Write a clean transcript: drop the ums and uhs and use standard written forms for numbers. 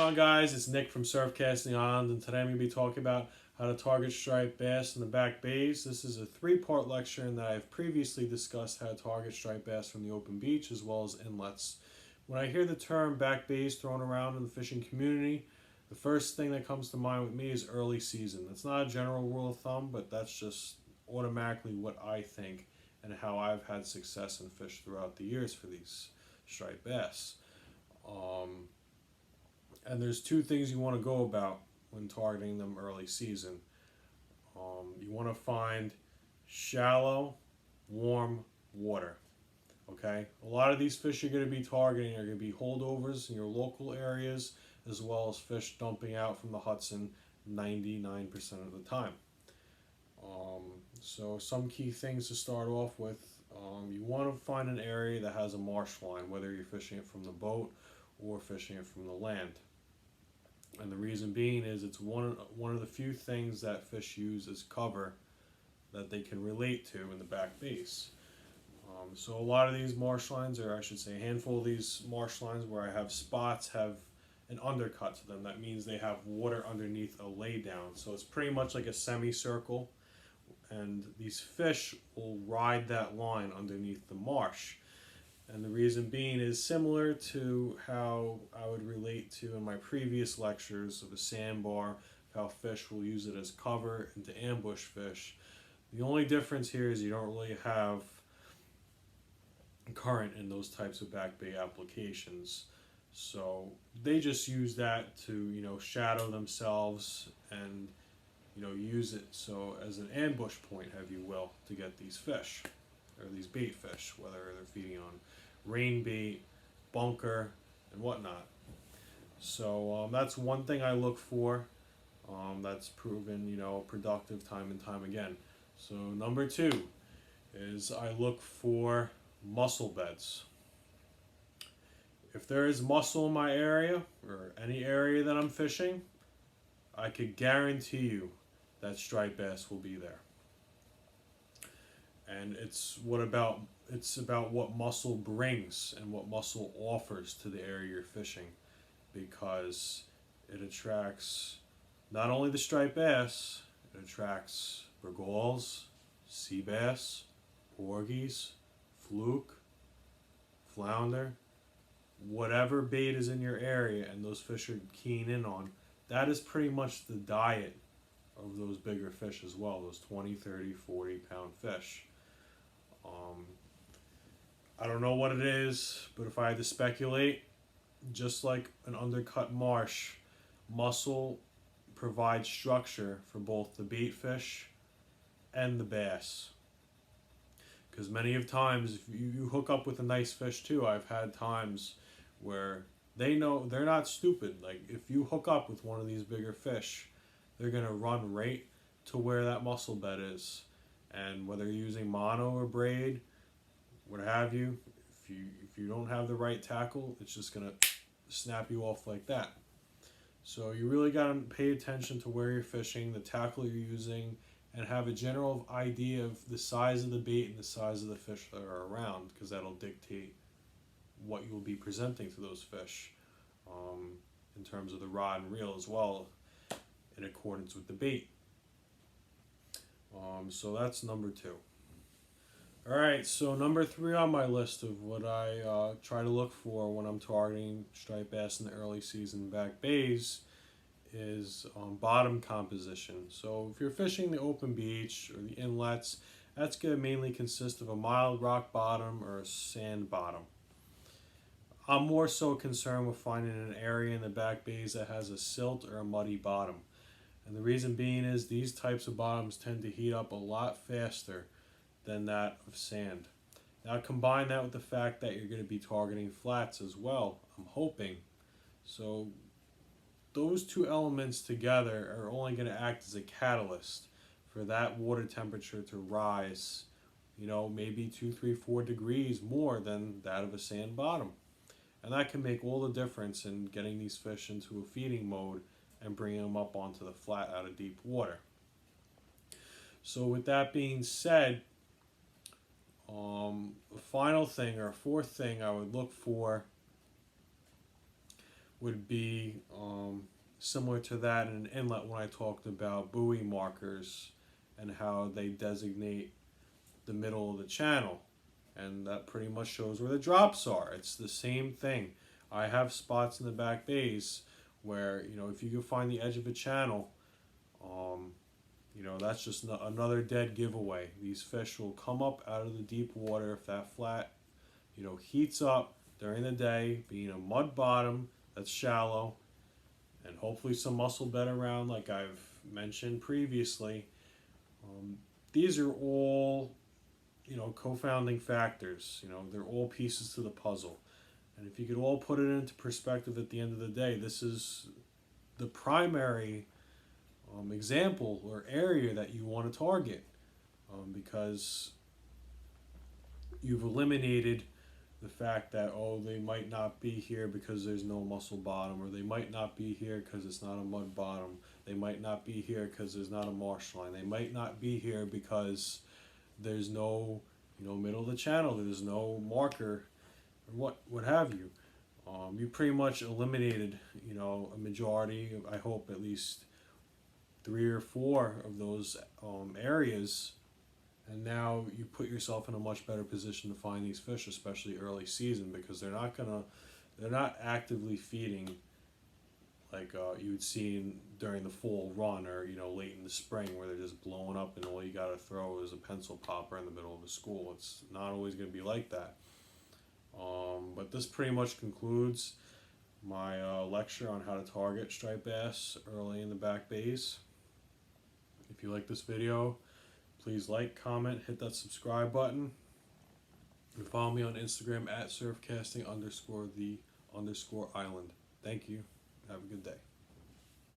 on, guys? It's Nick from Surfcasting Island, and today I'm going to be talking about how to target striped bass in the back bays. This is a three-part lecture in that I've previously discussed how to target striped bass from the open beach as well as inlets. When I hear the term back bays thrown around in the fishing community, the first thing that comes to mind with me is early season. That's not a general rule of thumb, but that's just automatically what I think and how I've had success in fish throughout the years for these striped bass. And there's two things you want to go about when targeting them early season. You want to find shallow, warm water. Okay, a lot of these fish you're going to be targeting are going to be holdovers in your local areas, as well as fish dumping out from the Hudson 99% of the time. So some key things to start off with. You want to find an area that has a marsh line, whether you're fishing it from the boat or fishing it from the land. And the reason being is it's one of the few things that fish use as cover that they can relate to in the back bays. So a lot of these marsh lines, or I should say a handful of these marsh lines where I have spots, have an undercut to them. That means they have water underneath a laydown. So it's pretty much like a semicircle, and these fish will ride that line underneath the marsh. And the reason being is similar to how I would relate to in my previous lectures of a sandbar, how fish will use it as cover and to ambush fish. The only difference here is you don't really have current in those types of back bay applications. So they just use that to, shadow themselves and, use it so as an ambush point, if you will, to get these fish, or these bait fish, whether they're feeding on rain bait, bunker, and whatnot. So that's one thing I look for. That's proven, productive time and time again. So number two is I look for mussel beds. If there is mussel in my area or any area that I'm fishing, I could guarantee you that striped bass will be there. And it's about what mussel brings and what mussel offers to the area you're fishing, because it attracts not only the striped bass, it attracts bergals, sea bass, porgies, fluke, flounder, whatever bait is in your area and those fish are keying in on. That is pretty much the diet of those bigger fish as well, those 20, 30, 40 pound fish. I don't know what it is, but if I had to speculate, just like an undercut marsh, mussel provides structure for both the bait fish and the bass. Because many of times, if you hook up with a nice fish too, I've had times where they know they're not stupid. Like if you hook up with one of these bigger fish, they're gonna run right to where that mussel bed is. And whether you're using mono or braid, what have you, if you don't have the right tackle, it's just gonna snap you off like that. So you really gotta pay attention to where you're fishing, the tackle you're using, and have a general idea of the size of the bait and the size of the fish that are around, because that'll dictate what you'll be presenting to those fish in terms of the rod and reel as well, in accordance with the bait. So that's number two. Alright, so number three on my list of what I try to look for when I'm targeting striped bass in the early season back bays is bottom composition. So if you're fishing the open beach or the inlets, that's going to mainly consist of a mild rock bottom or a sand bottom. I'm more so concerned with finding an area in the back bays that has a silt or a muddy bottom. And the reason being is these types of bottoms tend to heat up a lot faster than that of sand. Now combine that with the fact that you're going to be targeting flats as well, I'm hoping. So those two elements together are only going to act as a catalyst for that water temperature to rise, maybe 2, 3, 4 degrees more than that of a sand bottom. And that can make all the difference in getting these fish into a feeding mode and bringing them up onto the flat out of deep water. So with that being said, the final thing or fourth thing I would look for would be similar to that in an inlet when I talked about buoy markers and how they designate the middle of the channel. And that pretty much shows where the drops are. It's the same thing. I have spots in the back bays where, if you can find the edge of a channel, that's just another dead giveaway. These fish will come up out of the deep water if that flat, heats up during the day, being a mud bottom that's shallow, and hopefully some mussel bed around, like I've mentioned previously. These are all, co-founding factors. They're all pieces to the puzzle. And if you could all put it into perspective at the end of the day, this is the primary example or area that you want to target, because you've eliminated the fact that, they might not be here because there's no mussel bottom, or they might not be here because it's not a mud bottom, they might not be here because there's not a marsh line, they might not be here because there's no middle of the channel, there's no marker, or what have you. You pretty much eliminated a majority, I hope at least 3 or 4 of those areas, and now you put yourself in a much better position to find these fish, especially early season, because they're not actively feeding like you would see during the fall run, or late in the spring, where they're just blowing up and all you got to throw is a pencil popper in the middle of a school. It's not always going to be like that. But this pretty much concludes my lecture on how to target striped bass early in the back bays. If you like this video, please like, comment, hit that subscribe button, and follow me on Instagram at surfcasting_the_island. Thank you. Have a good day.